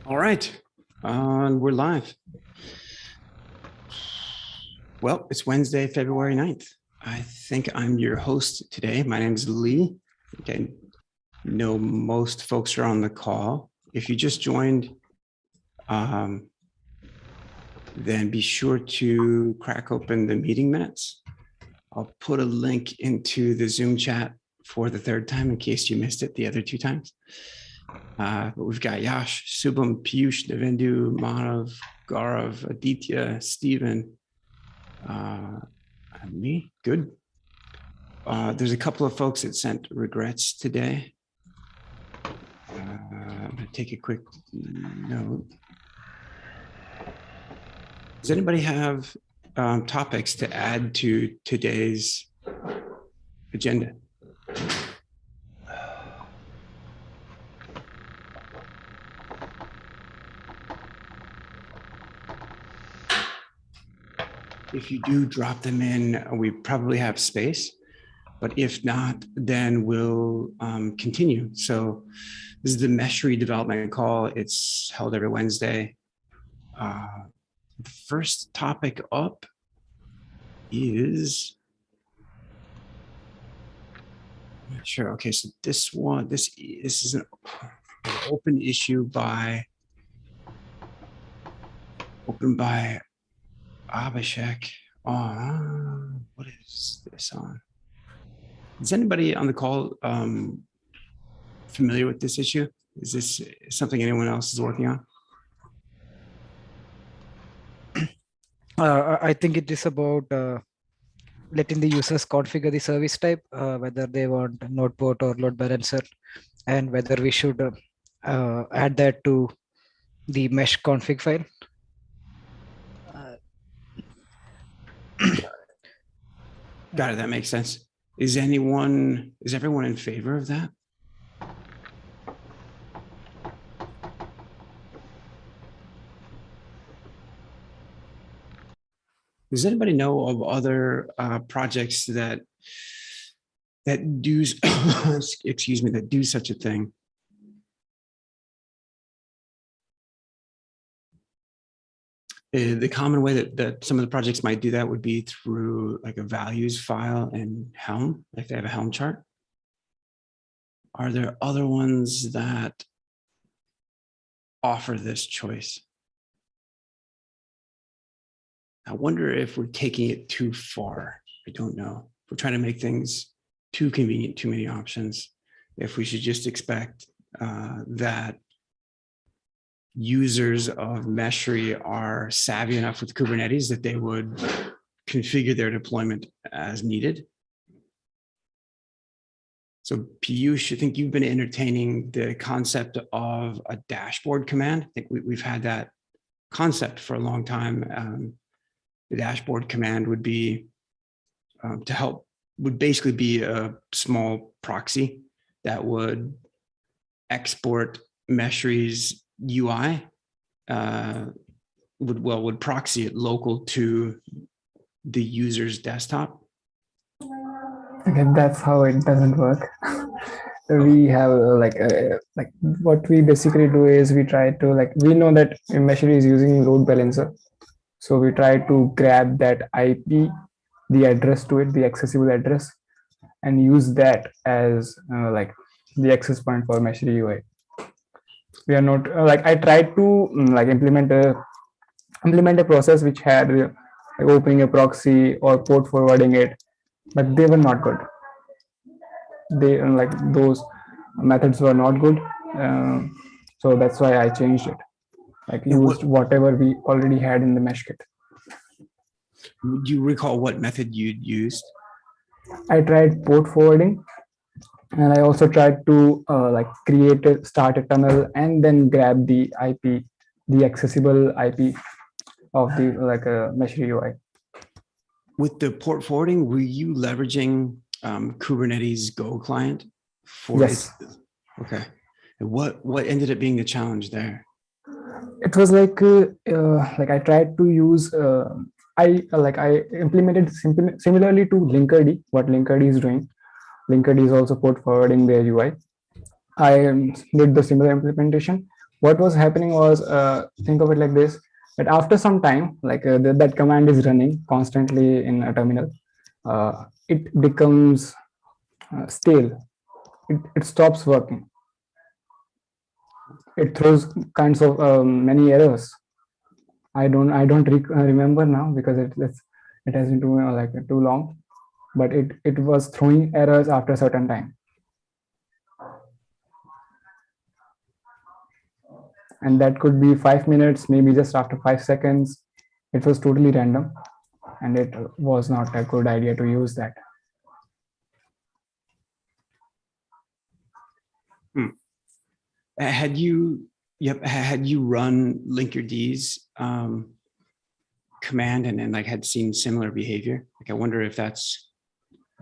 All right, we're live. Well, it's Wednesday, February 9th. I think I'm your host today. My name is Lee. Okay, know most folks are on the call. If you just joined, then be sure to crack open the meeting minutes. I'll put a link into the Zoom chat for the third time in case you missed it the other two times. But we've got Yash, Subham, Piyush, Devendu, Manav, Gaurav, Aditya, Stephen, and me. Good. There's a couple of folks that sent regrets today. I'm going to take a quick note. Does anybody have topics to add to today's agenda? If you do drop them in, we probably have space, but if not, then we'll continue. So this is the Meshery development call. It's held every Wednesday. The first topic up is, I'm not sure. Okay, so this is an open issue opened by Abhishek. What is this on? Is anybody on the call familiar with this issue? Is this something anyone else is working on? I think it is about letting the users configure the service type, whether they want node port or load balancer, and whether we should add that to the mesh config file. Got it. That makes sense. Is everyone in favor of that? Does anybody know of other projects that do excuse me, that do such a thing? The common way that some of the projects might do that would be through like a values file in Helm, like they have a Helm chart. Are there other ones that offer this choice? I wonder if we're taking it too far. I don't know. If we're trying to make things too convenient, too many options, if we should just expect that users of Meshery are savvy enough with Kubernetes that they would configure their deployment as needed. So Piyush, I think you've been entertaining the concept of a dashboard command. I think we've had that concept for a long time. The dashboard command would be would basically be a small proxy that would export Meshery's UI, would proxy it local to the user's desktop. Okay, that's how it doesn't work. We have like what we basically do is we try to we know that Meshery is using load balancer, so we try to grab that IP, the address to it, the accessible address, and use that as the access point for Meshery UI. We are not I tried to implement a process which had opening a proxy or port forwarding it, but they were not good. They those methods were not good, so that's why I changed it. Used whatever we already had in the mesh kit. Do you recall what method you used? I tried port forwarding, and I also tried to start a tunnel and then grab the IP, the accessible IP of the Meshery UI. With the port forwarding, were you leveraging Kubernetes Go client? Yes. Okay. And what ended up being the challenge there? It was I tried to use I implemented similarly to Linkerd, what Linkerd is doing. Linkerd is also port forwarding their UI. I did the similar implementation. What was happening was, think of it like this, that after some time, like that command is running constantly in a terminal, it becomes stale. It stops working. It throws kinds of many errors. I don't remember now because it has been too long, but it was throwing errors after a certain time. And that could be 5 minutes, maybe just after 5 seconds. It was totally random, and it was not a good idea to use that. Had you run linkerd's command and then like had seen similar behavior? Like I wonder if that's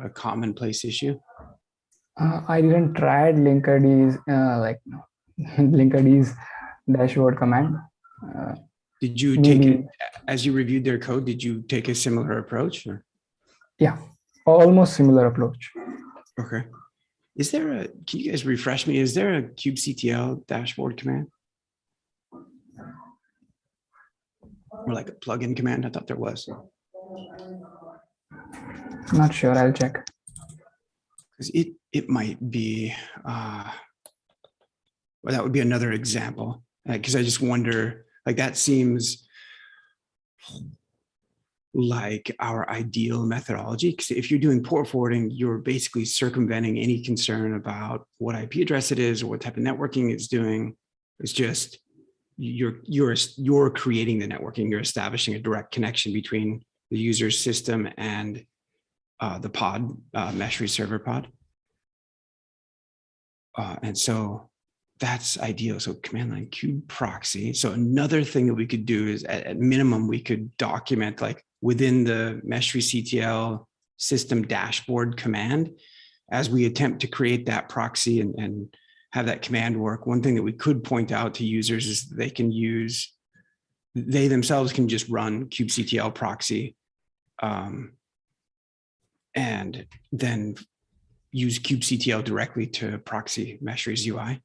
a commonplace issue. I didn't try linkerd's linkerd's dashboard command. Did you take it as you reviewed their code? Did you take a similar approach? Or? Yeah, almost similar approach. Okay. Is there a, can you guys refresh me? Is there a kubectl dashboard command? Or like a plugin command? I thought there was. Not sure, I'll check. Because it might be, well, that would be another example. Because I just wonder, like that seems like our ideal methodology. Because if you're doing port forwarding, you're basically circumventing any concern about what IP address it is or what type of networking it's doing. It's just you're creating the networking. You're establishing a direct connection between the user's system and the pod, Meshery server pod. And so that's ideal. So command line kube proxy. So another thing that we could do is at minimum, we could document like within the Meshery CTL system dashboard command, as we attempt to create that proxy and have that command work. One thing that we could point out to users is they can use, they themselves can just run kubectl proxy and then use kubectl directly to proxy Meshery's UI.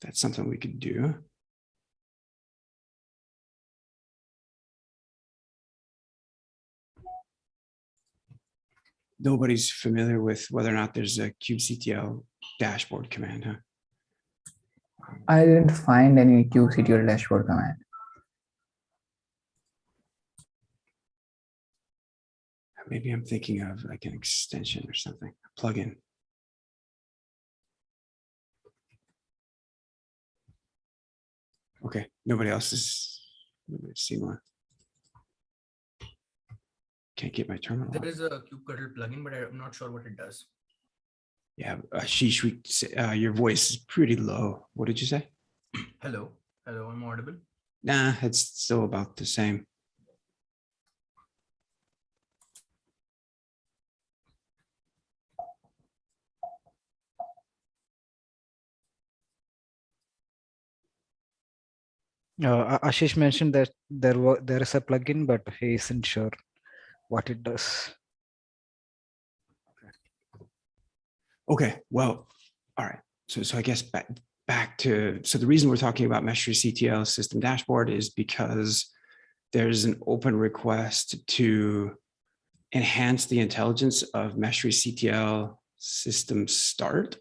That's something we could do. Nobody's familiar with whether or not there's a kubectl dashboard command, huh? I didn't find any kubectl dashboard command. Maybe I'm thinking of like an extension or something, a plugin. Okay, nobody's seen one. Can't get my terminal. There is a kubectl plugin, but I'm not sure what it does. Yeah, Ashish, your voice is pretty low. What did you say? Hello, I'm audible. Nah, it's still about the same. Ashish mentioned that there is a plugin, but he isn't sure what it does. Okay, well, all right. So I guess back to, so the reason we're talking about Meshery CTL system dashboard is because there's an open request to enhance the intelligence of Meshery CTL system start.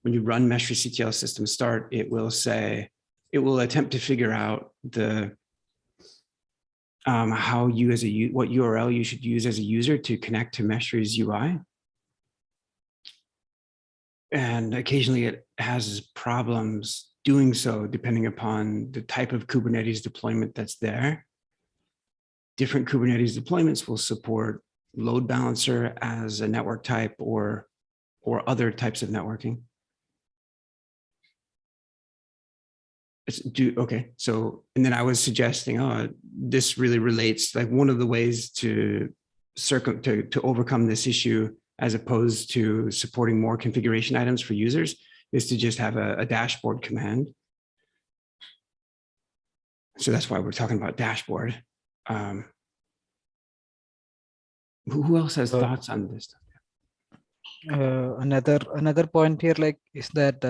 When you run Meshery CTL system start, it will say, it will attempt to figure out the how you as a what URL you should use as a user to connect to Meshery's UI. And occasionally it has problems doing so depending upon the type of Kubernetes deployment that's there. Different Kubernetes deployments will support load balancer as a network type or other types of networking. Okay, so, and then I was suggesting, this really relates, like one of the ways to overcome this issue, as opposed to supporting more configuration items for users, is to just have a dashboard command. So that's why we're talking about dashboard. Who else has thoughts on this stuff? Another point here, like, is that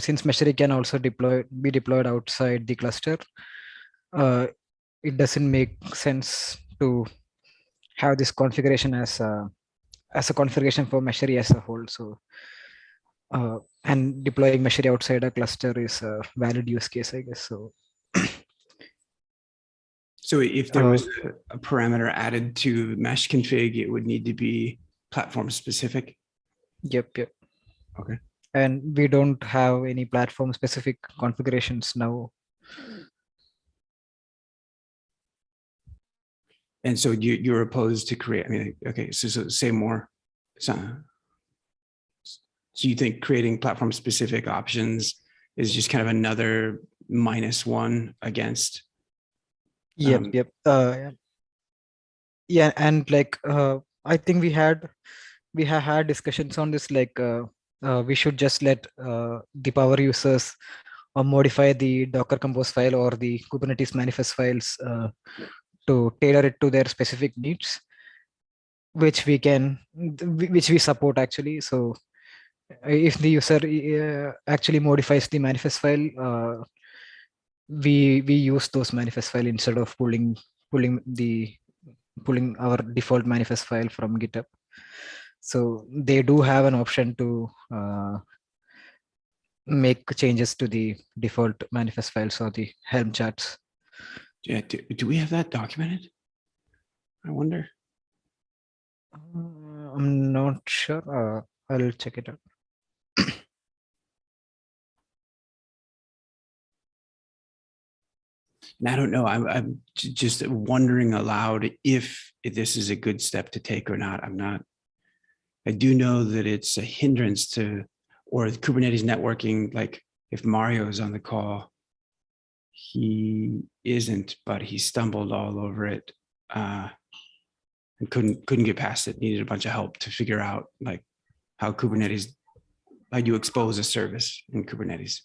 since Meshery can also be deployed outside the cluster, it doesn't make sense to have this configuration as a configuration for Meshery as a whole. So, and deploying Meshery outside a cluster is a valid use case, I guess. So, So if there was a parameter added to mesh config, it would need to be platform specific. yep. Okay. And we don't have any platform specific configurations now. And so you're opposed to create, I mean, okay, so say more. So you think creating platform specific options is just kind of another -1 against? Yep. Yeah, and like I think we have had discussions on this, like we should just let the power users modify the Docker Compose file or the Kubernetes manifest files to tailor it to their specific needs, which we support actually. So if the user actually modifies the manifest file, we use those manifest file instead of pulling our default manifest file from GitHub. So they do have an option to make changes to the default manifest files or the Helm charts. Yeah, do we have that documented? I wonder. I'm not sure. I'll check it out. And I don't know, I'm just wondering aloud if this is a good step to take or not. I do know that it's a hindrance to, or Kubernetes networking, like if Mario is on the call, he isn't, but he stumbled all over it and couldn't get past it, needed a bunch of help to figure out like how you expose a service in Kubernetes.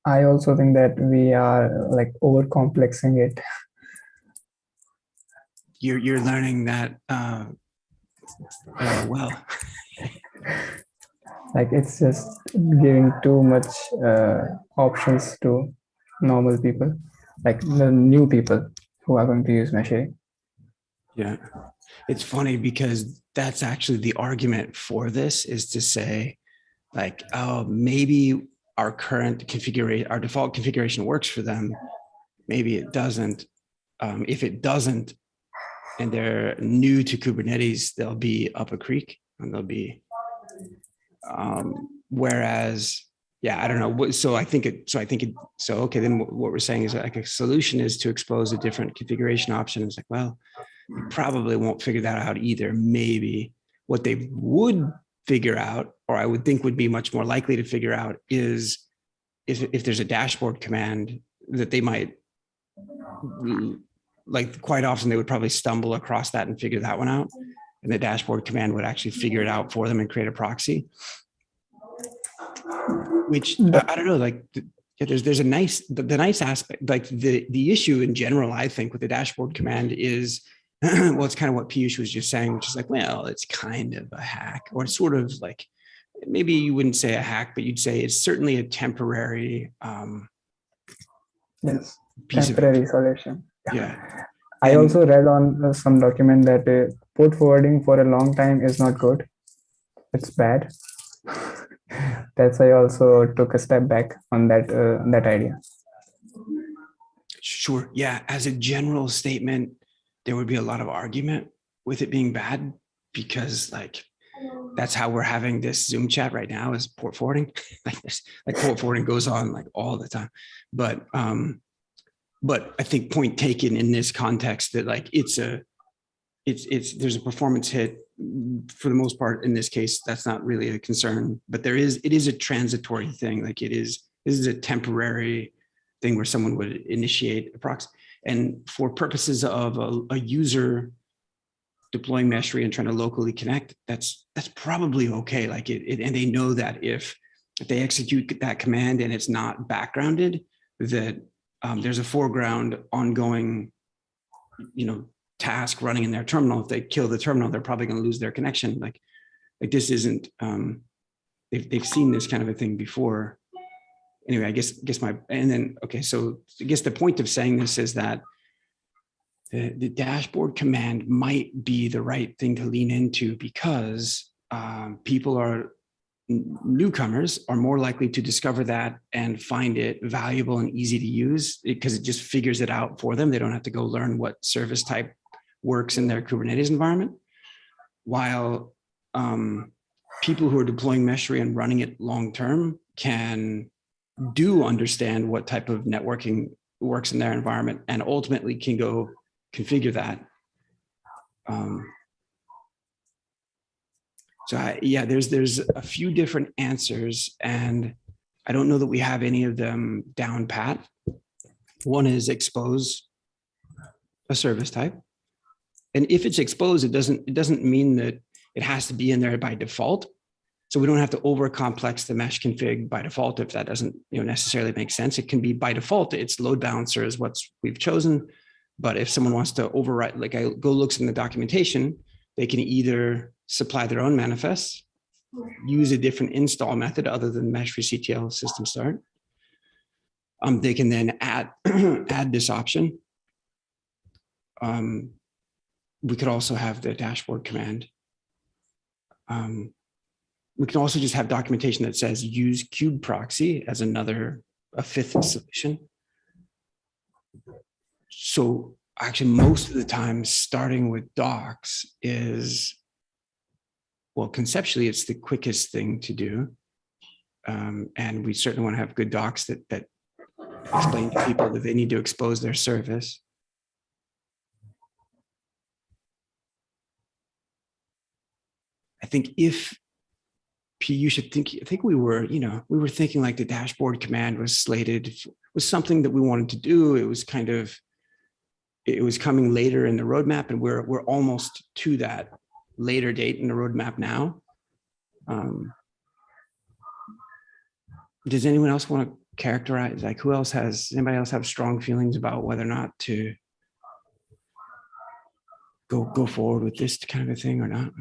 I also think that we are like over-complexing it. You're learning that well. Like it's just giving too much options to normal people, like the new people who are going to use Meshery. Yeah, it's funny because that's actually the argument for this, is to say like, oh, maybe our current configuration, our default configuration works for them. Maybe it doesn't. If it doesn't, and they're new to Kubernetes, they'll be up a creek and they'll be, whereas, yeah, I don't know. So okay, then what we're saying is like a solution is to expose a different configuration option. It's like, well, you probably won't figure that out either. Maybe what they would figure out, or I would think would be much more likely to figure out, is if there's a dashboard command that they might, like quite often they would probably stumble across that and figure that one out. And the dashboard command would actually figure it out for them and create a proxy. Which I don't know, like there's a nice, the nice aspect, like the issue in general, I think, with the dashboard command is, well, it's kind of what Piyush was just saying, which is like, well, it's kind of a hack, or it's sort of like, maybe you wouldn't say a hack, but you'd say it's certainly a temporary yes, temporary solution. Yeah. I also read on some document that port forwarding for a long time is not good. It's bad. That's why I also took a step back on that idea. Sure. Yeah. As a general statement, there would be a lot of argument with it being bad, because like that's how we're having this Zoom chat right now, is port forwarding. like port forwarding goes on like all the time. But I think point taken in this context that like there's a performance hit for the most part. In this case, that's not really a concern, but it is a transitory thing. Like this is a temporary thing where someone would initiate a proxy. And for purposes of a user deploying Meshery and trying to locally connect, that's probably okay. Like and they know that if they execute that command and it's not backgrounded, that there's a foreground ongoing, task running in their terminal. If they kill the terminal, they're probably going to lose their connection. Like Like this isn't, they've seen this kind of a thing before. Anyway, I guess and then, okay, so I guess the point of saying this is that the dashboard command might be the right thing to lean into because newcomers are more likely to discover that and find it valuable and easy to use because it just figures it out for them. They don't have to go learn what service type works in their Kubernetes environment. While people who are deploying Meshery and running it long-term do understand what type of networking works in their environment and ultimately can go configure that. Yeah, there's a few different answers, and I don't know that we have any of them down pat. One is expose a service type, and if it's exposed, it doesn't mean that it has to be in there by default. So we don't have to over complex the mesh config by default if that doesn't necessarily make sense. It can be by default. It's load balancer is what we've chosen, but if someone wants to override, like I go looks in the documentation, they can either supply their own manifests, use a different install method other than Meshery CTL system start. They can then add this option. We could also have the dashboard command. We can also just have documentation that says use kube proxy as a fifth solution. So actually most of the time starting with docs is, well, conceptually it's the quickest thing to do. And we certainly want to have good docs that explain to people that they need to expose their service. I think you should think, I think we were thinking like the dashboard command was something that we wanted to do. It was coming later in the roadmap, and we're almost to that later date in the roadmap now. Does anyone else want to characterize, like anybody else have strong feelings about whether or not to go forward with this kind of a thing or not?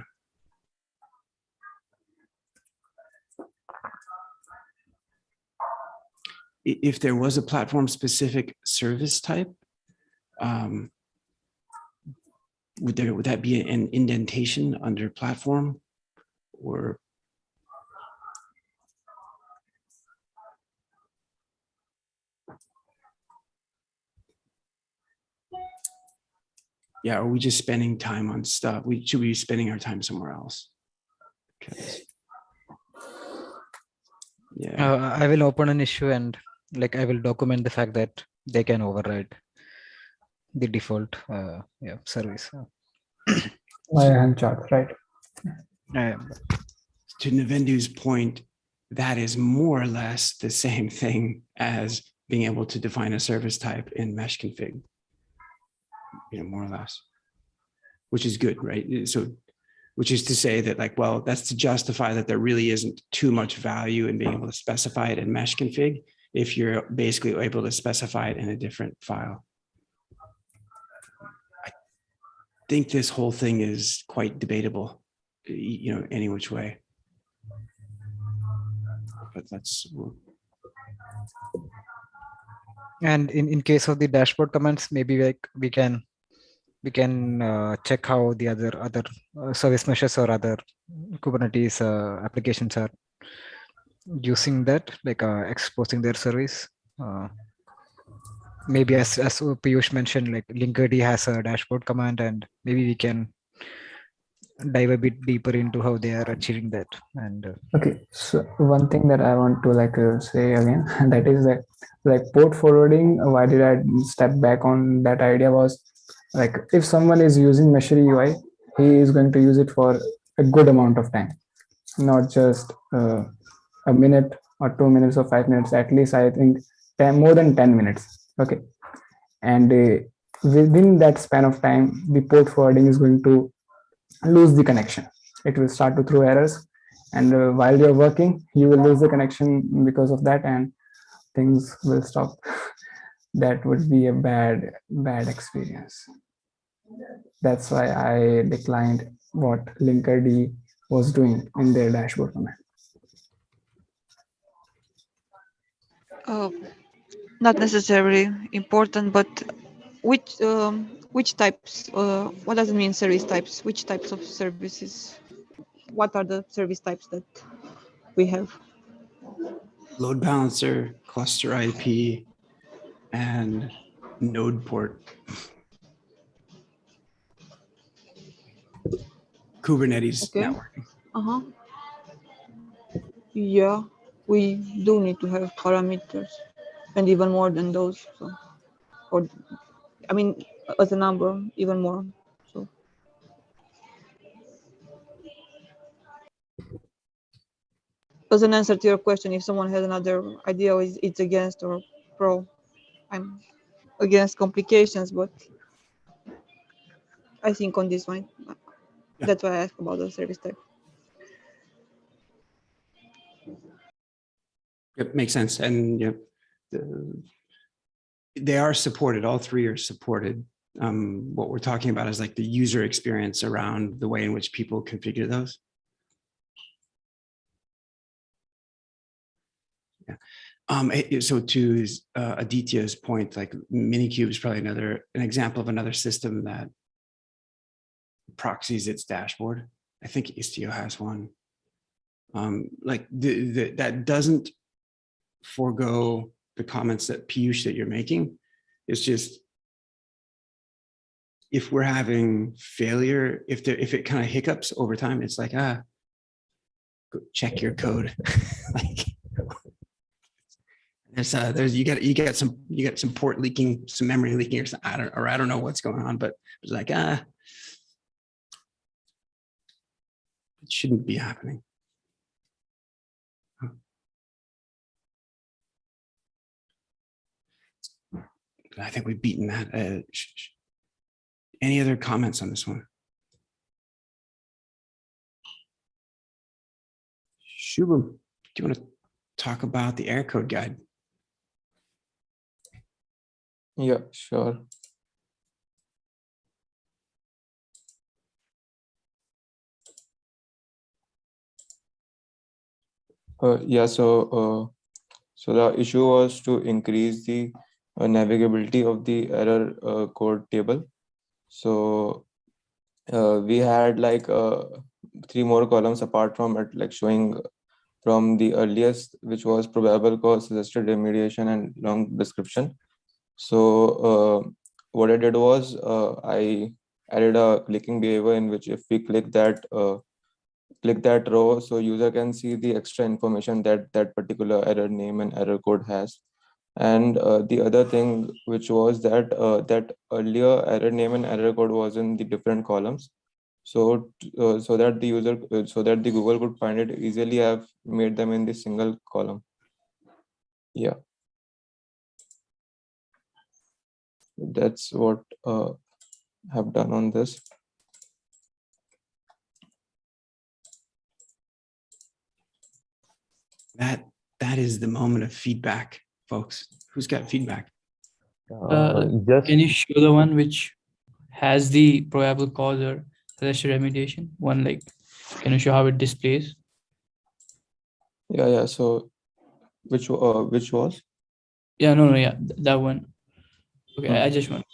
If there was a platform specific service type, would that be an indentation under platform, or yeah, are we just spending time on stuff? Should we be spending our time somewhere else? Yeah, I will open an issue and I will document the fact that they can override the default service. Chart, right? To Navendu's point, that is more or less the same thing as being able to define a service type in mesh config, more or less, which is good, right? So, which is to say that that's to justify that there really isn't too much value in being able to specify it in mesh config if you're basically able to specify it in a different file. I think this whole thing is quite debatable, any which way. But that's. And in case of the dashboard commands, maybe we can check how the other service meshes or other Kubernetes applications are using that, exposing their service. Maybe as Piyush mentioned, Linkerd has a dashboard command, and maybe we can dive a bit deeper into how they are achieving that. And okay, so one thing that I want to say again, that is that port forwarding. Why did I step back on that idea? Was if someone is using Meshery UI, he is going to use it for a good amount of time, not just a minute or 2 minutes or 5 minutes. At least I think more than 10 minutes. Okay, and within that span of time, the port forwarding is going to lose the connection. It will start to throw errors, and while you're working, you will lose the connection because of that, and things will stop. That would be a bad experience. That's why I declined what Linkerd was doing in their dashboard command. Not necessarily important, but which types? What does it mean? Service types. Which types of services? What are the service types that we have? Load balancer, cluster IP, and node port. Kubernetes Okay. networking. Uh-huh. Yeah, we do need to have parameters and even more than those. So, or I mean, as a number, even more. So, as an answer to your question, if someone has another idea, it's against or pro, I'm against complications, but I think on this one, that's why I asked about the service type. It makes sense. And they are supported. All three are supported. What we're talking about is like the user experience around the way in which people configure those. Yeah. So to Aditya's point, like Minikube is probably an example of another system that proxies its dashboard. I think Istio has one. Like that doesn't forego the comments that Piyush that you're making. It's just if we're having failure, if it kind of hiccups over time, it's like go check your code. Like there's you got some port leaking, some memory leaking, or I don't know what's going on, but it's like it shouldn't be happening. I think we've beaten that. Any other comments on this one? Shubham, do you want to talk about the error code guide? Yeah, sure. Yeah, so the issue was to increase the navigability of the error code table. So we had like 3 more columns apart from it, like showing from the earliest, which was probable cause, suggested remediation, and long description. So what I did was I added a clicking behavior in which if we click that row, so user can see the extra information that that particular error name and error code has. And the other thing, which was that that earlier error name and error code was in the different columns. So so that the Google could find it easily, I've made them in the single column. Yeah, that's what I've done on this. That is the moment of feedback, folks. Who's got feedback? Can you show the one which has the probable cause or suggested remediation? One, like, can you show how it displays? Yeah. So which was? Yeah, no, yeah, that one. Okay, I just want,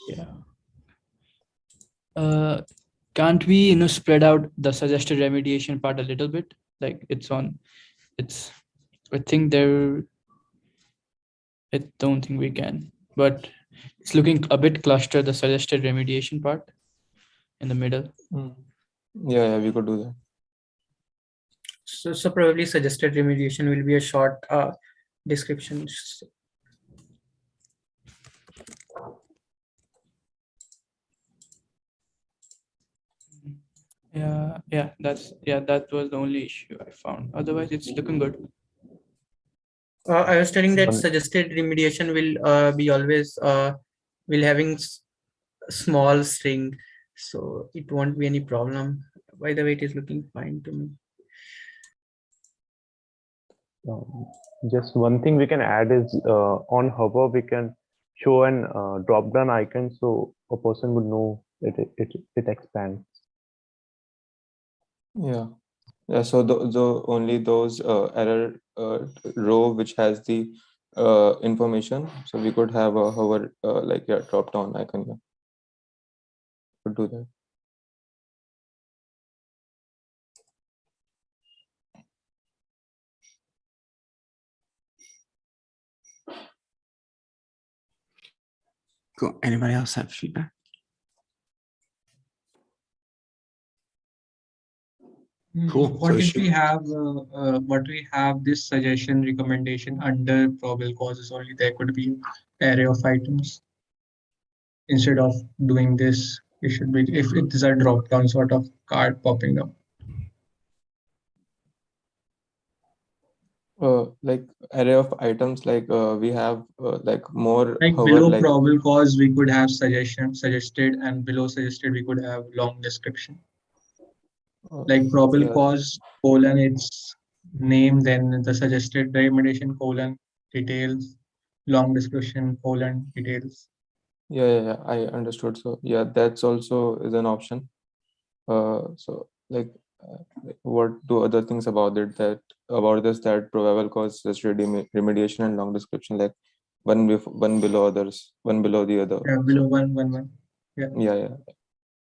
yeah. Can't we, spread out the suggested remediation part a little bit? Like I think I don't think we can, but it's looking a bit clustered, the suggested remediation part in the middle. Yeah, we could do that. So probably suggested remediation will be a short description. Yeah, that was the only issue I found. Otherwise, it's looking good. I was telling that suggested remediation will be always will having small string, so it won't be any problem. By the way, it is looking fine to me. Just one thing we can add is on hover we can show an drop down icon so a person would know it expands. Yeah. Yeah, so the only those error row which has the information, so we could have a hover like a drop down icon. Yeah, could do that. Cool. Anybody else have feedback? Cool. What if we have this suggestion recommendation under probable causes only? There could be array of items. Instead of doing this, it should be, if it is a drop down sort of card popping up. Like array of items, like we have like more Like hover, below like probable cause, we could have suggested, and below suggested, we could have long description. Like probable yeah, cause colon its name, then the suggested recommendation colon details, long description colon details. yeah, I understood. So yeah, that's also is an option. So like what do other things about it that about this that probable cause suggested remediation and long description, like one below others, one below the other. Yeah, below one. Yeah. Yeah.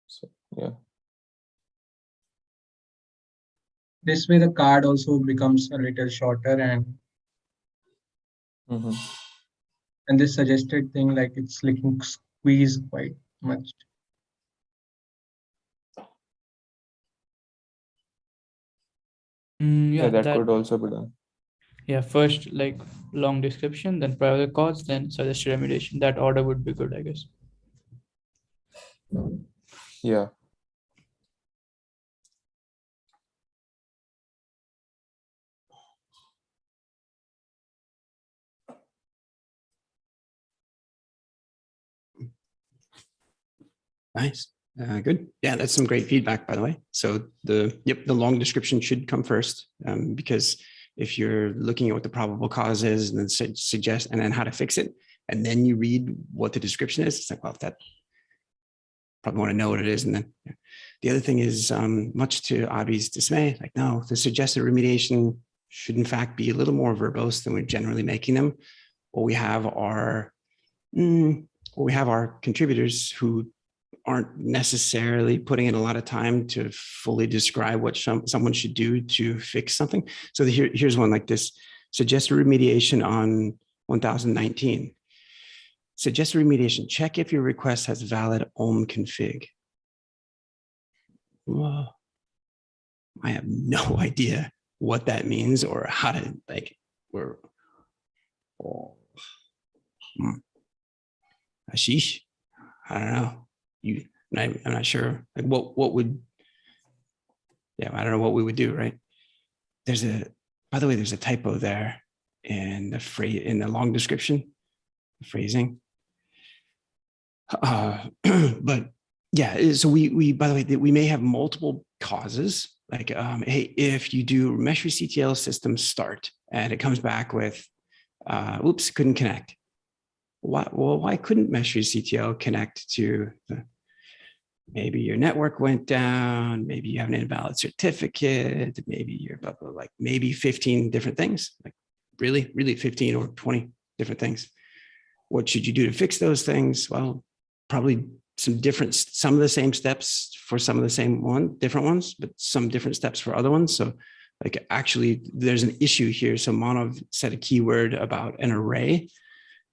So yeah. This way the card also becomes a little shorter, and and this suggested thing, like it's looking squeezed quite much. Yeah, that could also be done. Yeah, first like long description, then probable cause, then suggested remediation. That order would be good, I guess. Yeah. Nice. Good. Yeah, that's some great feedback, by the way. So the long description should come first, because if you're looking at what the probable cause is and then suggest and then how to fix it, and then you read what the description is, it's like, well, that probably want to know what it is. And then the other thing is, much to Abhi's dismay, like, no, the suggested remediation should in fact be a little more verbose than we're generally making them. What we have are contributors who aren't necessarily putting in a lot of time to fully describe what someone should do to fix something. So here's one like this: suggested remediation on 1019. Suggested remediation, check if your request has valid Ohm config. Well, I have no idea what that means or how to Ashish, I don't know. I'm not sure. Like what would? Yeah, I don't know what we would do. Right? By the way, there's a typo there in the phrase in the long description, the phrasing. But yeah, so we by the way, we may have multiple causes. Like, hey, if you do Meshery CTL system start and it comes back with, oops, couldn't connect. Why couldn't Meshery CTL connect to maybe your network went down, maybe you have an invalid certificate, maybe you're blah, blah, like maybe 15 different things, like really 15 or 20 different things. What should you do to fix those things? Well, probably some of the same steps for some of the different ones, but some different steps for other ones. So like actually there's an issue here. So Manav said a keyword about an array.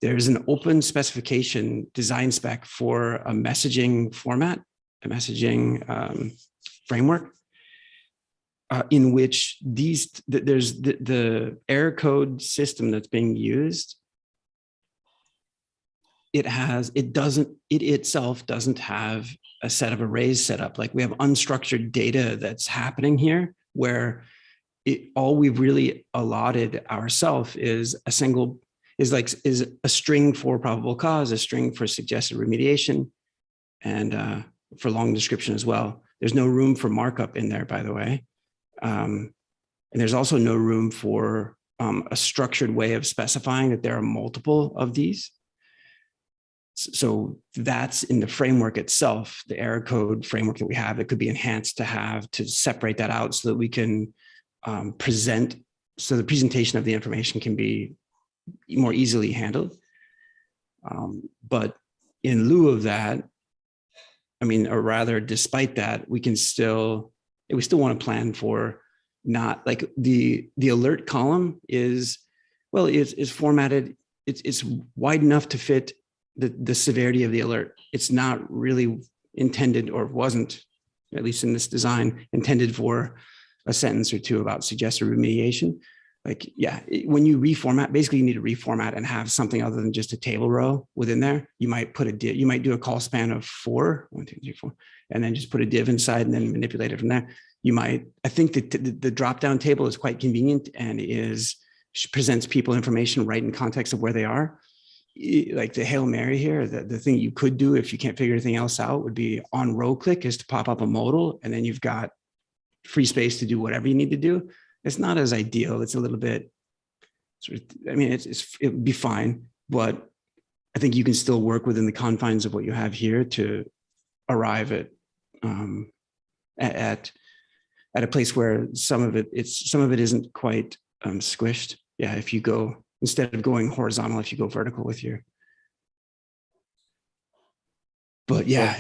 There's an open specification design spec for a messaging format, a messaging framework, in which there's the error code system that's being used. It itself doesn't have a set of arrays set up. Like we have unstructured data that's happening here, where all we've really allotted ourselves is is a string for probable cause, a string for suggested remediation, and for long description as well. There's no room for markup in there, by the way. And there's also no room for a structured way of specifying that there are multiple of these. So that's in the framework itself, the error code framework that we have. It could be enhanced to have to separate that out so that we can present, so the presentation of the information can be more easily handled. But in lieu of that, I mean, or rather, despite that, we still want to plan for not like the alert column is, well, is formatted. It's wide enough to fit the severity of the alert. It's not really intended, or wasn't, at least in this design, intended for a sentence or two about suggested remediation. Like, yeah, when you reformat, basically you need to reformat and have something other than just a table row within there. You might put a div, you might do a call span of 4, 1, 2, 3, 4, and then just put a div inside and then manipulate it from there. You might, I think that the drop-down table is quite convenient and presents people information right in context of where they are. Like the Hail Mary here, the thing you could do if you can't figure anything else out would be on row click is to pop up a modal, and then you've got free space to do whatever you need to do. It's not as ideal. It's a little bit, I mean, it would be fine, but I think you can still work within the confines of what you have here to arrive at a place where some of it isn't quite squished. Yeah, if you go, instead of going horizontal, if you go vertical with your, but yeah,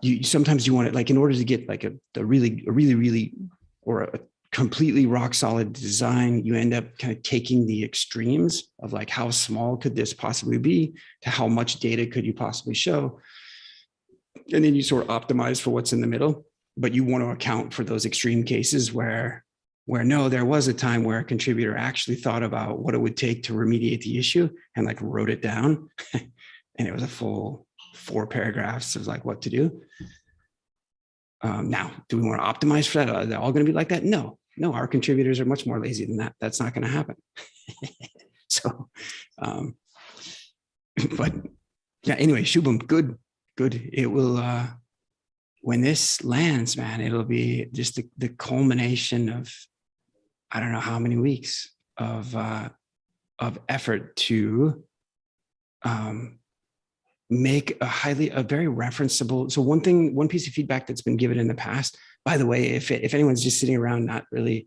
you sometimes you want it, like in order to get like a really or a completely rock solid design, you end up kind of taking the extremes of like how small could this possibly be to how much data could you possibly show, and then you sort of optimize for what's in the middle. But you want to account for those extreme cases where no, there was a time where a contributor actually thought about what it would take to remediate the issue and like wrote it down, and it was a full 4 paragraphs of like what to do. Now, do we want to optimize for that? Are they all going to be like that? No, our contributors are much more lazy than that. That's not going to happen. So, but yeah, anyway, Shubham, good. It will, when this lands, man, it'll be just the culmination of, I don't know how many weeks of effort to make a very referenceable. So one piece of feedback that's been given in the past, by the way, if anyone's just sitting around not really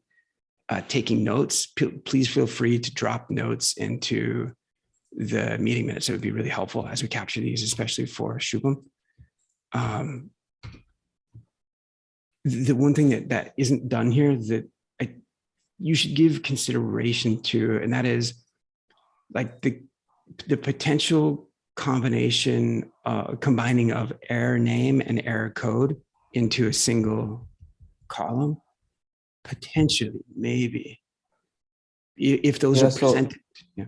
taking notes, please feel free to drop notes into the meeting minutes. It would be really helpful as we capture these, especially for Shubham. The one thing that isn't done here that you should give consideration to, and that is like the potential combination, combining of error name and error code into a single column, potentially, maybe, if those are presented. Yeah.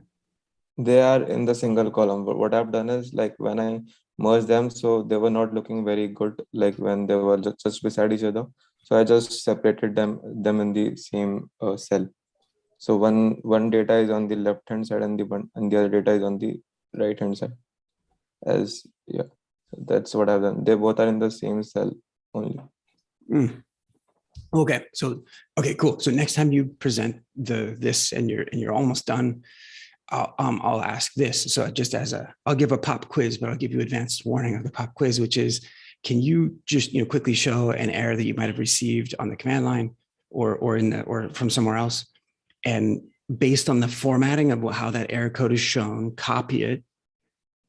They are in the single column, but what I've done is like when I merged them, so they were not looking very good, like when they were just beside each other. So I just separated them in the same cell. So one data is on the left hand side and the other data is on the right hand side. That's what I've done. They both are in the same cell only. Okay, cool. So next time you present this and you're almost done, I'll ask this. So just I'll give a pop quiz, but I'll give you advanced warning of the pop quiz, which is, can you just quickly show an error that you might have received on the command line or from somewhere else, and based on the formatting of how that error code is shown, copy it,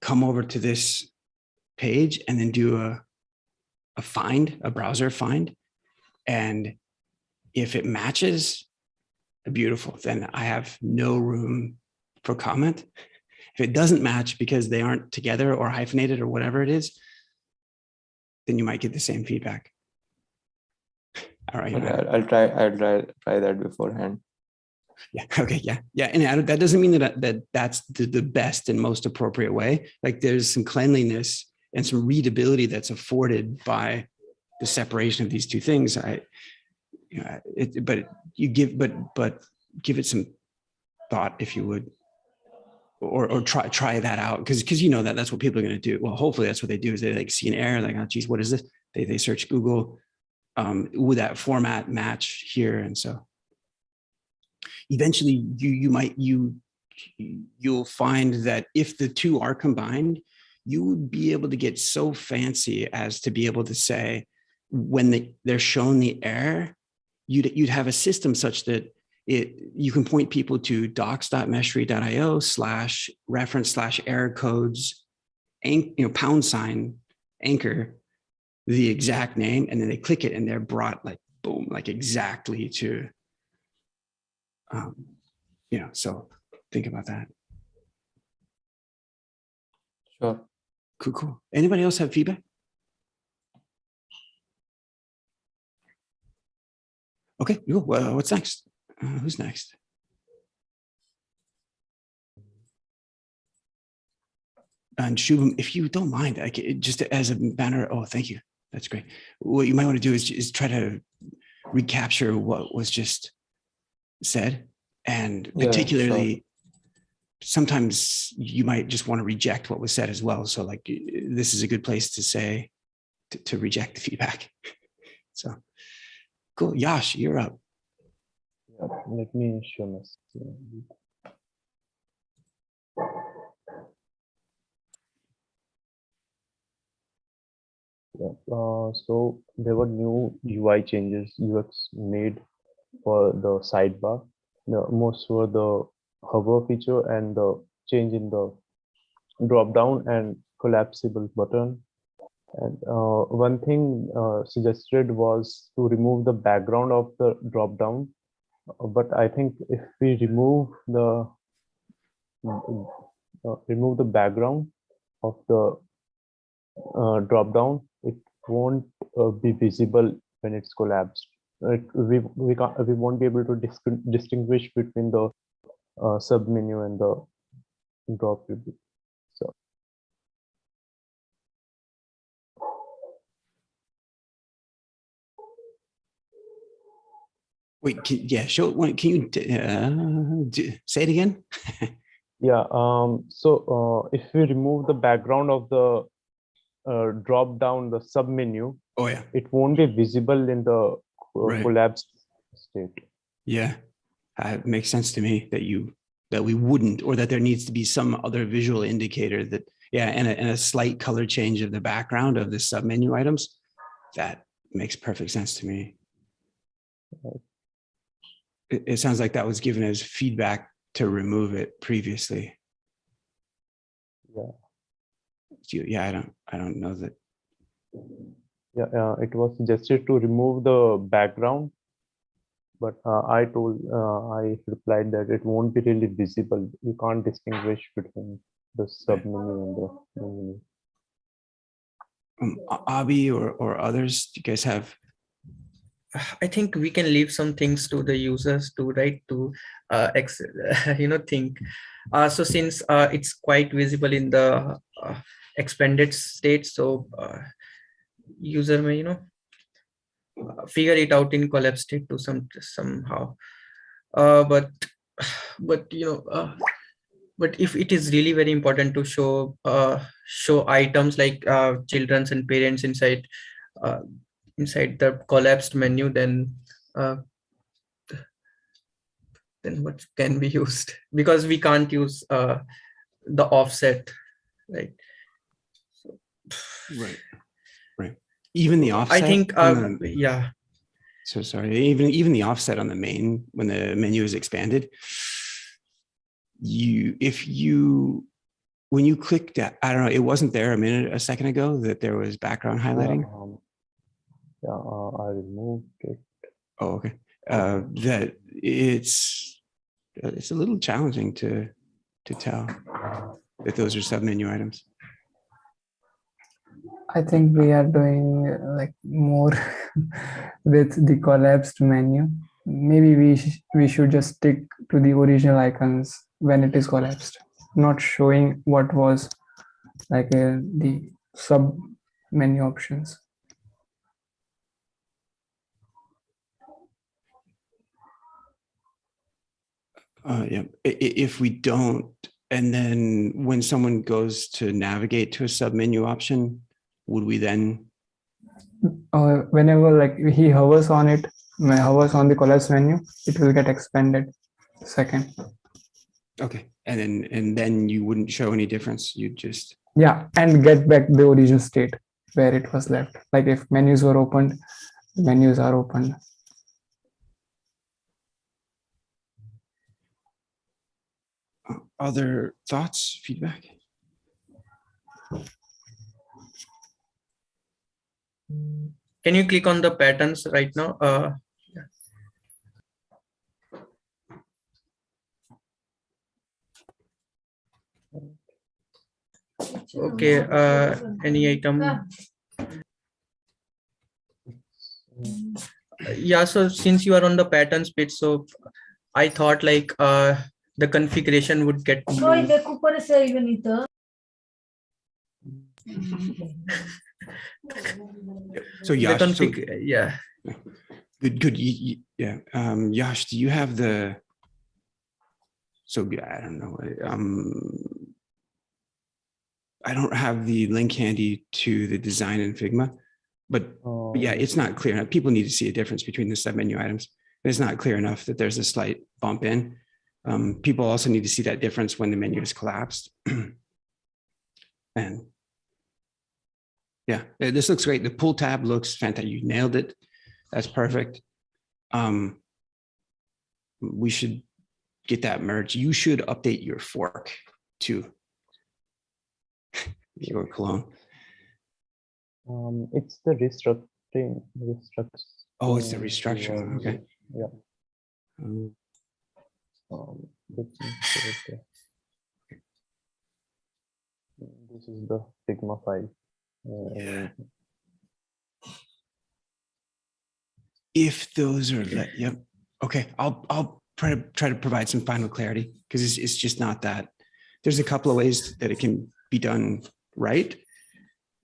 come over to this page, and then do a browser find, and if it matches, beautiful. Then I have no room for comment. If it doesn't match because they aren't together or hyphenated or whatever it is, then you might get the same feedback. All right. Okay, I'll try that beforehand. Yeah. Okay. Yeah. And that doesn't mean that's the best and most appropriate way. Like there's some cleanliness and some readability that's afforded by the separation of these two things. But give it some thought, if you would, or try that out, because that's what people are going to do. Well, hopefully that's what they do, is they like see an error, like, oh geez, what is this? They search Google, would that format match here? And so eventually you'll find that if the two are combined, you would be able to get so fancy as to be able to say, when they're shown the error, you'd have a system such that you can point people to docs.meshery.io/reference/error codes, # anchor the exact name, and then they click it and they're brought like boom, like exactly to, so think about that. Sure. Cool. Anybody else have feedback? Okay, cool. Well, what's next? Who's next? And Shubham, if you don't mind, just as a banner. Oh, thank you. That's great. What you might want to do is try to recapture what was just said, and particularly, sure. Sometimes you might just want to reject what was said as well. So like, this is a good place to say, to reject the feedback. So cool. Yash, you're up. Yeah, let me show my screen. Yeah, so there were new UI changes UX made for the sidebar. Most were the hover feature and the change in the drop down and collapsible button. And one thing suggested was to remove the background of the drop down. But I think if we remove the background of the drop down, it won't be visible when it's collapsed. We won't be able to distinguish between the sub menu and the drop preview. So wait, can you say it again? yeah, so if we remove the background of the drop down the sub menu, oh yeah, it won't be visible in the collapsed state. Yeah, it makes sense to me that we wouldn't, or that there needs to be some other visual indicator that, and a slight color change of the background of the submenu items. That makes perfect sense to me. It sounds like that was given as feedback to remove it previously. Yeah. I don't know that. Yeah, it was suggested to remove the background, but I replied that it won't be really visible. You can't distinguish between the submenu and the main menu. Abhi or others, do you guys have? I think we can leave some things to the users to think. So since it's quite visible in the expanded state, so user may figure it out in collapse state to somehow. But if it is really very important to show items like children's and parents inside the collapsed menu, then what can be used, because we can't use the offset, right? So, right. Even the offset. I think yeah. So sorry. Even the offset on the main, when the menu is expanded, when you clicked that, I don't know, it wasn't there a second ago that there was background highlighting. I removed it. Oh, okay. That it's a little challenging to tell that those are submenu items. I think we are doing like more with the collapsed menu. Maybe we should just stick to the original icons when it is collapsed, not showing what was like the sub menu options. Yeah, if we don't, and then when someone goes to navigate to a submenu option, would we then? Whenever like he hovers on it, hovers on the collapse menu, it will get expanded second. Okay, and then you wouldn't show any difference. You'd just. Yeah, and get back the original state where it was left. Like if menus were opened, menus are opened. Other thoughts, feedback? Can you click on the patterns right now? Yeah. Okay, any item? Yeah, so since you are on the patterns page, so I thought like the configuration would get moved. So The Yash, yeah. Good. Yeah. Yash, do you have the? So I don't know. I don't have the link handy to the design in Figma, but yeah, it's not clear enough. People need to see a difference between the submenu items. It's not clear enough that there's a slight bump in. People also need to see that difference when the menu is collapsed. And yeah, this looks great. The pull tab looks fantastic. You nailed it. That's perfect. We should get that merged. You should update your fork too. Your clone. It's the restructuring. Oh, it's the restructuring. Okay. Yeah. Let me show it there. This is the Figma file. Yeah. If those are yep. Okay, I'll try to provide some final clarity because it's just not that. There's a couple of ways that it can be done right.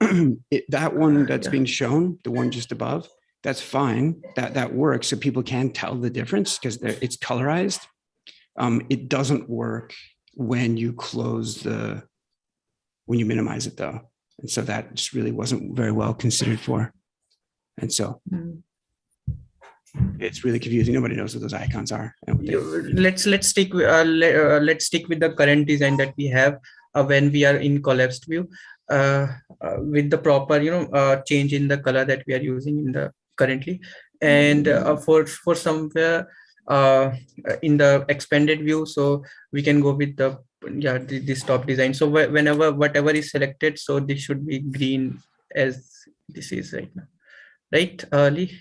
That one that's being shown, the one just above, that's fine. That works, so people can tell the difference because it's colorized. It doesn't work when you when you minimize it though, and so that just really wasn't very well considered for, and so. It's really confusing. Nobody knows what those icons are. Let's stick with let's stick with the current design that we have when we are in collapsed view with the proper change in the color that we are using in the currently, and for somewhere in the expanded view, so we can go with the this top design. So whenever whatever is selected, so this should be green as this is right now, right, Lee?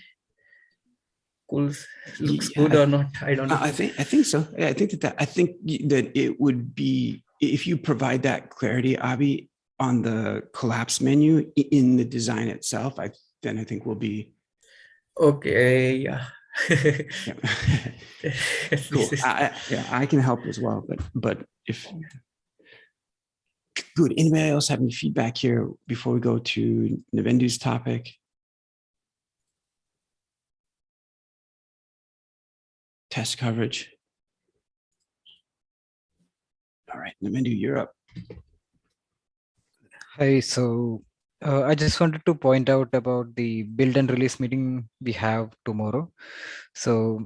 Cool. Looks good or not? I don't know. I think so. Yeah, I think that it would be if you provide that clarity, Abhi, on the collapse menu in the design itself. Then I think we'll be okay. Yeah. Cool. I can help as well, but if good. Anybody else have any feedback here before we go to Navendu's topic? Test coverage. All right, Navendu, you're up. Hi, so I just wanted to point out about the build and release meeting we have tomorrow. So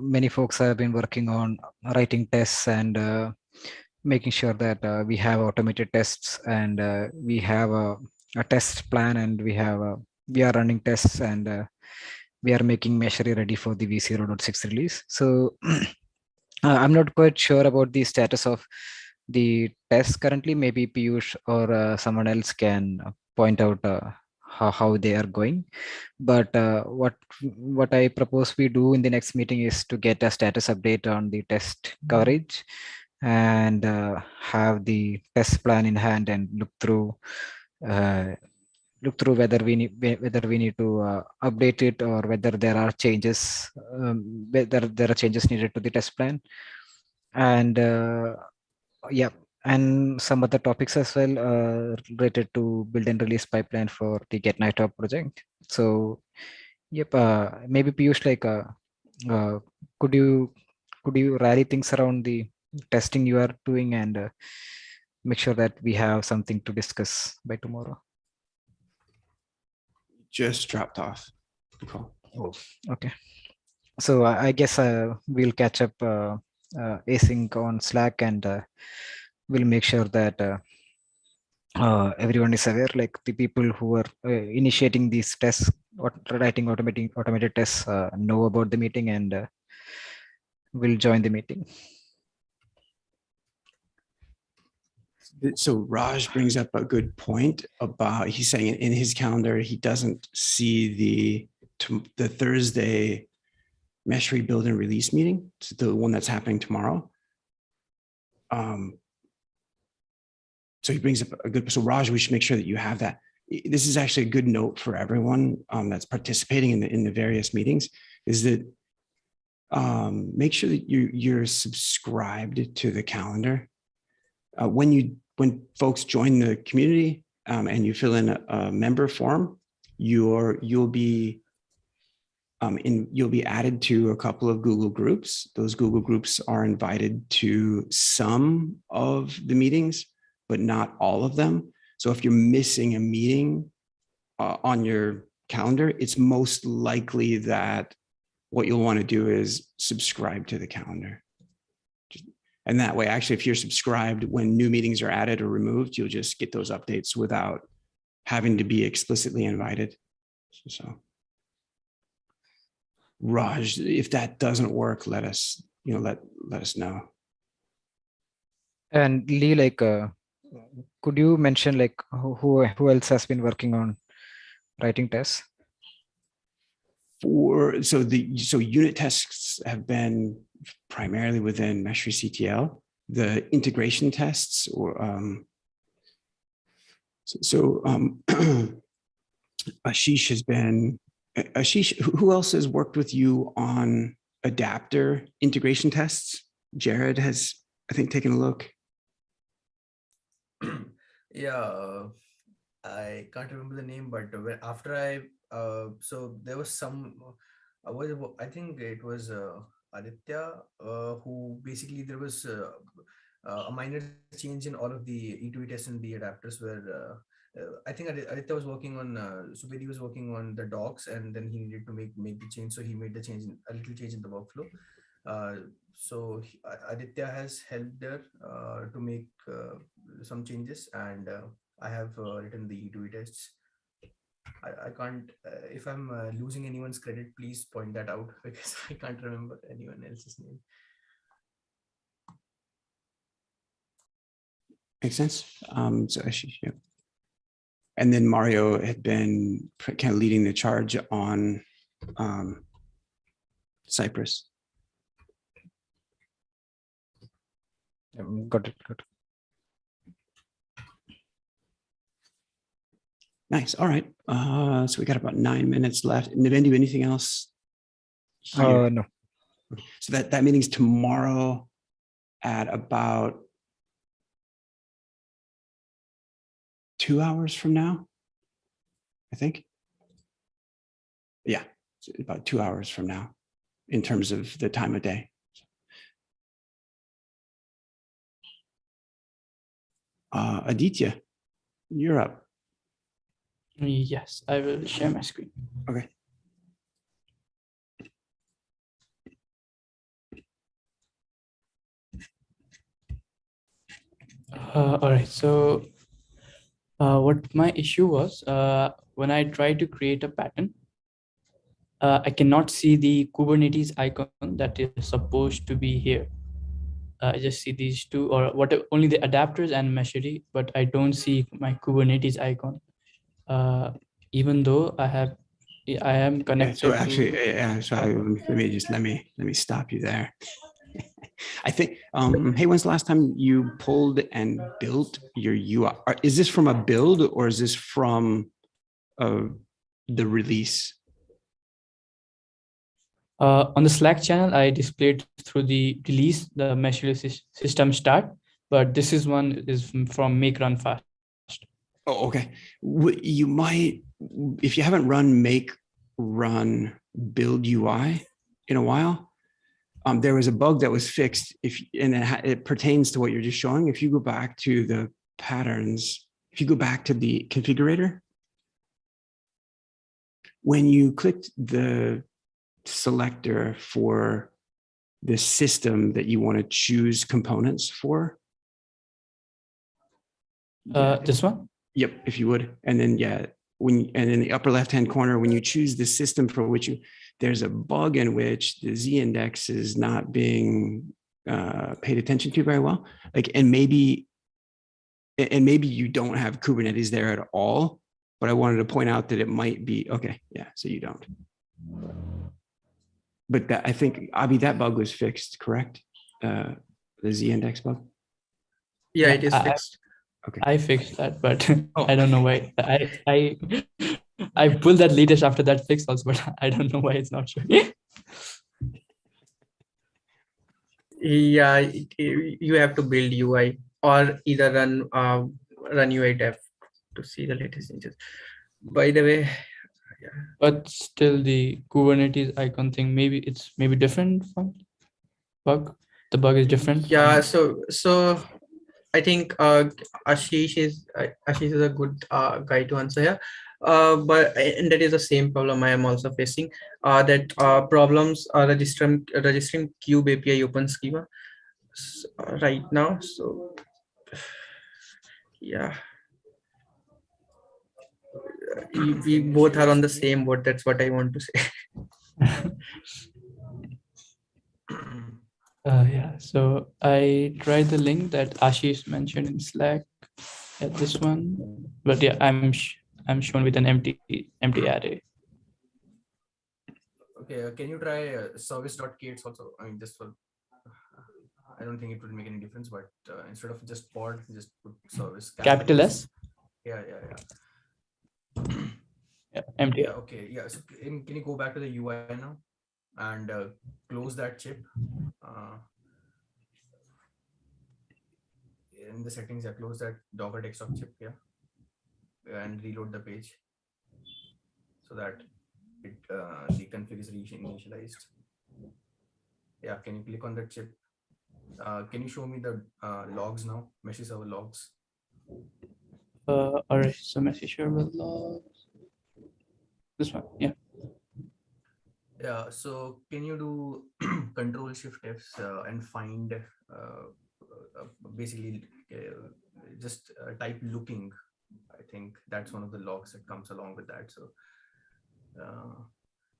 many folks have been working on writing tests and making sure that we have automated tests and we have a test plan, and we are running tests, and we are making Meshery ready for the v0.6 release. So I'm not quite sure about the status of the tests currently. Maybe Piyush or someone else can point out how they are going. But what I propose we do in the next meeting is to get a status update on the test coverage and have the test plan in hand and look through whether we need to update it or whether there are changes, whether there are changes needed to the test plan, and yeah, and some other topics as well related to build and release pipeline for the Get Nighthawk project. So yep, maybe Piyush, could you rally things around the testing you are doing and make sure that we have something to discuss by tomorrow? Just dropped off the call. Oh, okay. So I guess we'll catch up async on Slack, and we'll make sure that everyone is aware, like the people who are initiating these tests or writing automated tests know about the meeting and will join the meeting. So Raj brings up a good point about, he's saying in his calendar, he doesn't see the Thursday Meshery build and release meeting, the one that's happening tomorrow. So he brings up a good, so Raj, we should make sure that you have that. This is actually a good note for everyone that's participating in the various meetings, is that make sure that you're subscribed to the calendar. When folks join the community and you fill in a member form, you'll be added to a couple of Google groups. Those Google groups are invited to some of the meetings, but not all of them. So if you're missing a meeting on your calendar, it's most likely that what you'll want to do is subscribe to the calendar. And that way, actually, if you're subscribed, when new meetings are added or removed, you'll just get those updates without having to be explicitly invited. So Raj, if that doesn't work, let us know. And Lee, like, could you mention like who else has been working on writing tests? So unit tests have been primarily within Meshery CTL. The integration tests, or Ashish has been. Ashish, who else has worked with you on adapter integration tests? Jared has, I think, taken a look. Yeah, I can't remember the name, but after so there was some, I think it was Aditya, who basically there was a minor change in all of the E2E tests and the adapters where I think Aditya was working on, Subedi was working on the docs, and then he needed to make the change. So he made the change, a little change in the workflow. So Aditya has helped there to make some changes, and I have written the E2E tests. I can't, if I'm losing anyone's credit, please point that out, because I can't remember anyone else's name. Makes sense. So Ashish, yeah. And then Mario had been kind of leading the charge on Cypress. Got it. Nice. All right. So we got about 9 minutes left. Navendu, anything else? No. So that meeting's tomorrow at about 2 hours from now, I think. Yeah, about 2 hours from now in terms of the time of day. Aditya, you're up. Yes, I will share my screen. Okay. All right, so what my issue was, when I try to create a pattern, I cannot see the Kubernetes icon that is supposed to be here. I just see these two, or whatever, only the adapters and Meshery, but I don't see my Kubernetes icon, even though I am connected. So actually, let me stop you there. I think, hey, when's the last time you pulled and built your UI? Is this from a build, or is this from the release? On the Slack channel, I displayed through the release, the Meshery system start, but this is one is from make run fast. Oh, okay. You might, if you haven't run make run build UI in a while, there was a bug that was fixed. And it pertains to what you're just showing. If you go back to the patterns, if you go back to the configurator, when you clicked the selector for the system that you want to choose components for, This one? Yep, if you would. And then, yeah, and in the upper left-hand corner, when you choose the system for which there's a bug in which the Z index is not being paid attention to very well. Like, and maybe you don't have Kubernetes there at all, but I wanted to point out that it might be, okay, yeah, so you don't. But that, I think, Abhi, that bug was fixed, correct? The Z index bug? Yeah, it is fixed. Okay. I fixed that, but I don't know why. I pulled that latest after that fix also, but I don't know why it's not showing. Yeah, you have to build UI or either run UI dev to see the latest changes. By the way, yeah. But still, the Kubernetes icon thing, maybe it's different from bug. The bug is different. Yeah, so I think Ashish is a good guy to answer here. And that is the same problem I am also facing. That problems are registering Cube API open schema right now. So yeah, we both are on the same boat. That's what I want to say. Yeah, so I tried the link that Ashish mentioned in Slack at this one, but yeah, I'm shown with an empty array. Okay, can you try service.k8s also? I mean, just for, I don't think it would make any difference, but instead of just pod, just put service. Capital S? Yeah. Yeah, empty. Yeah, okay, yeah. So can you go back to the UI now and close that chip? In the settings, close that Docker desktop chip, and reload the page so that the config is initialized. Yeah, can you click on that chip? Can you show me the logs now? Meshy server logs. All right, so Meshy server logs. This one, yeah. Yeah, so can you do Control Shift Fs and find basically just type looking. I think that's one of the logs that comes along with that. So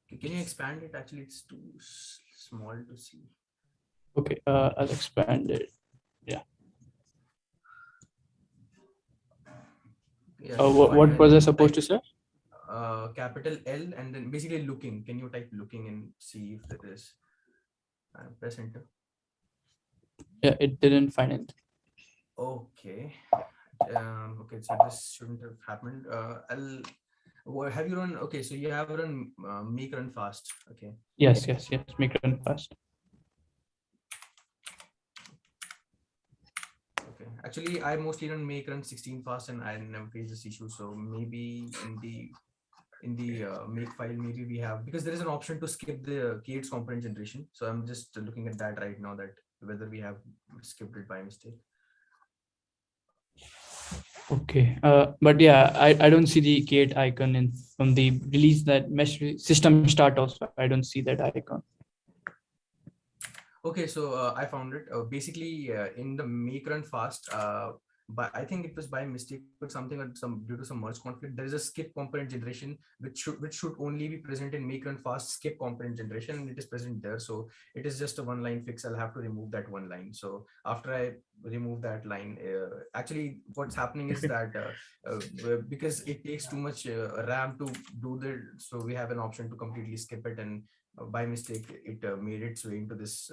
can you expand it? Actually, it's too small to see. Okay, I'll expand it. Yeah. What was I supposed to say? Capital L and then basically looking. Can you type looking and see if there is? Press enter. Yeah, it didn't find it. Okay. Okay, so this shouldn't have happened. Have you run? Okay, so you have run make run fast. Okay. Yes. Make run fast. Okay. Actually, I mostly run make run 16 fast, and I never face this issue. So maybe in the make file, maybe we have, because there is an option to skip the K8s component generation. So I'm just looking at that right now, that whether we have skipped it by mistake. Okay, but yeah, I don't see the K8 icon from the release that Meshery system start also. I don't see that icon. Okay, so I found it. Basically, in the make run fast, but I think it was by mistake or something, or due to some merge conflict. There is a skip component generation which should only be present in make run fast skip component generation, and it is present there. So it is just a one-line fix. I'll have to remove that one line. So after I remove that line, actually what's happening is that because it takes too much RAM to do the, so we have an option to completely skip it, and by mistake it made its way into this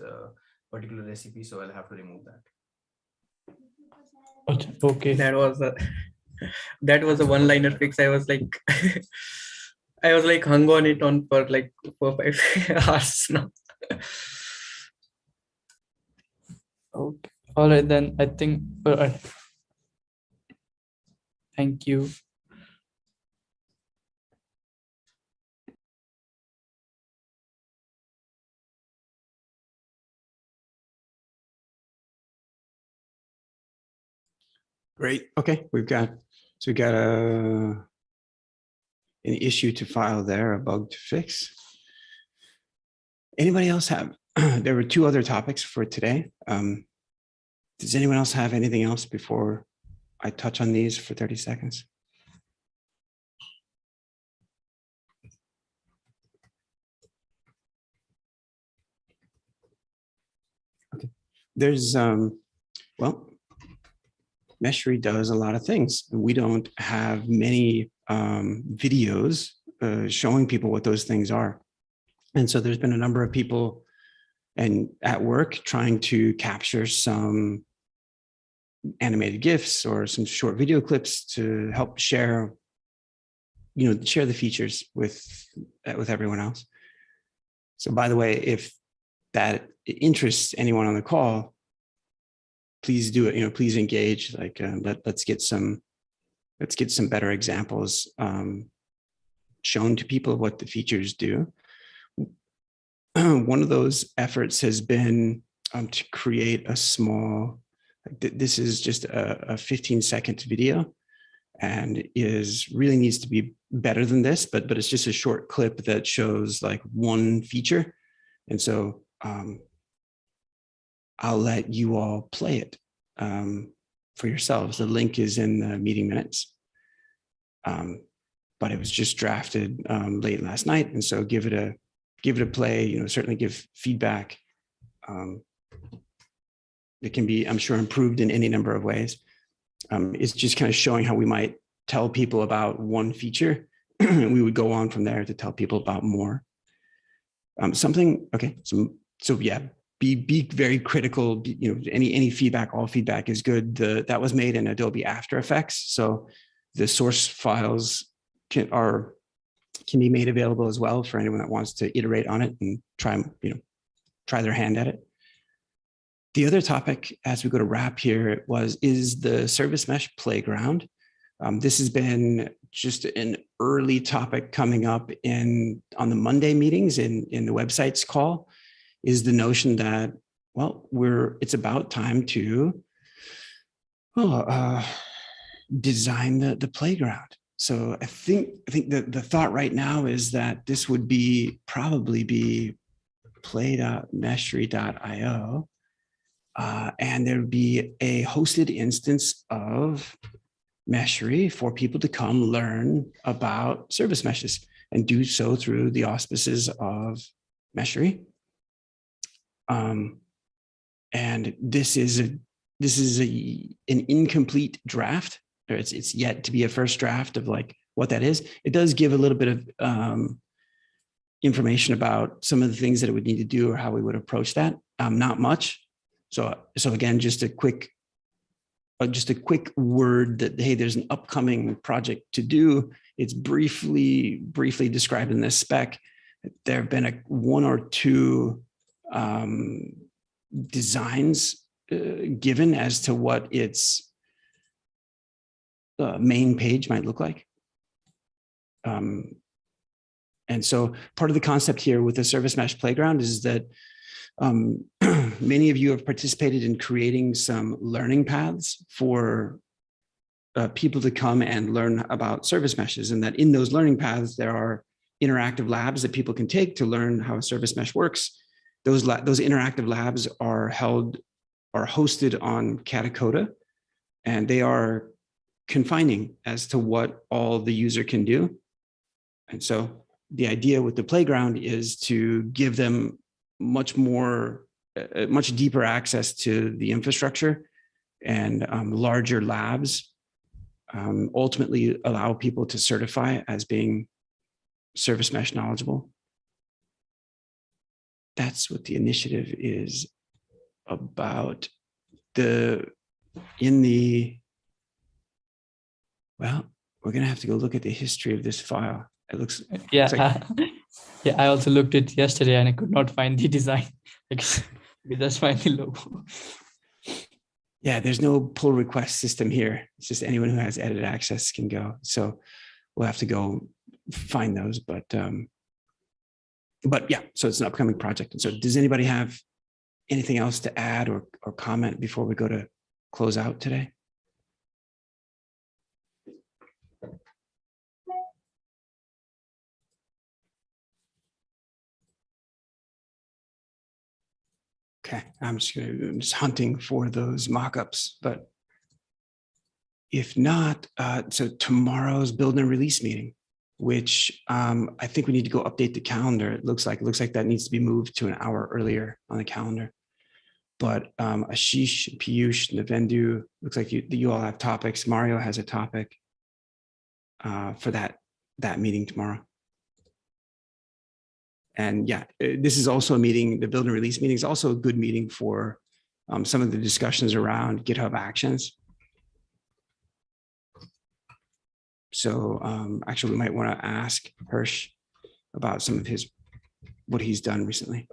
particular recipe. So I'll have to remove that. Okay. That was a one-liner fix. I was like, hung on it for like 4-5 hours now. Okay. All right, then I think. Thank you. Great. Okay, we've got an issue to file there, a bug to fix. Anybody else have? There were 2 other topics for today. Does anyone else have anything else before I touch on these for 30 seconds. Okay. There's, well, Meshery does a lot of things. We don't have many videos showing people what those things are. And so there's been a number of people and at work trying to capture some animated GIFs or some short video clips to help share, share the features with everyone else. So by the way, if that interests anyone on the call, please do it. Please engage. Like let's get some better examples shown to people of what the features do. One of those efforts has been to create a small. This is just a 15-second video, and really needs to be better than this. But it's just a short clip that shows like one feature, and so I'll let you all play it for yourselves. The link is in the meeting minutes, but it was just drafted late last night, and so give it a play. Certainly give feedback. It can be, I'm sure, improved in any number of ways. It's just kind of showing how we might tell people about one feature. We would go on from there to tell people about more. Okay. So yeah, be very critical. Any feedback, all feedback is good. That was made in Adobe After Effects, so the source files can be made available as well for anyone that wants to iterate on it and try their hand at it. The other topic, as we go to wrap here, is the Service Mesh Playground. This has been just an early topic coming up on the Monday meetings in the website's call, is the notion that, well, it's about time to design the playground. So I think the thought right now is that this would probably be play.meshery.io. And there would be a hosted instance of Meshery for people to come learn about service meshes and do so through the auspices of Meshery. And this is an incomplete draft, or it's yet to be a first draft of like what that is. It does give a little bit of information about some of the things that it would need to do or how we would approach that. Not much. So again, just a quick word that, hey, there's an upcoming project to do. It's briefly described in this spec. There have been one or two designs given as to what its main page might look like. And so part of the concept here with the Service Mesh Playground is that many of you have participated in creating some learning paths for people to come and learn about service meshes, and that in those learning paths, there are interactive labs that people can take to learn how a service mesh works. Those interactive labs are hosted on Katacoda, and they are confining as to what all the user can do. And so the idea with the playground is to give them much deeper access to the infrastructure, and larger labs ultimately allow people to certify as being service mesh knowledgeable. That's what the initiative is about. Well, we're going to have to go look at the history of this file. It looks like, yeah, I also looked at it yesterday and I could not find the design. We just find the logo. Yeah, there's no pull request system here. It's just anyone who has edit access can go. So we'll have to go find those. But yeah, so it's an upcoming project. And so does anybody have anything else to add or comment before we go to close out today? Okay, I'm just hunting for those mock-ups, but if not, so tomorrow's build and release meeting, which I think we need to go update the calendar. It looks like that needs to be moved to an hour earlier on the calendar. But Ashish, Piyush, Navendu, looks like you all have topics. Mario has a topic for that meeting tomorrow. And yeah, this is also a meeting, the build and release meeting is also a good meeting for some of the discussions around GitHub Actions. So actually, we might want to ask Hirsch about some of what he's done recently.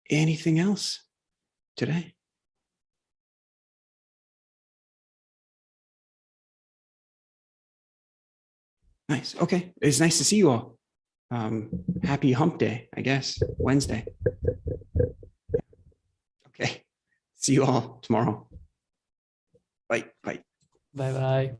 Anything else today? Nice. Okay. It's nice to see you all. Happy hump day, I guess, Wednesday. Okay. See you all tomorrow. Bye. Bye. Bye bye.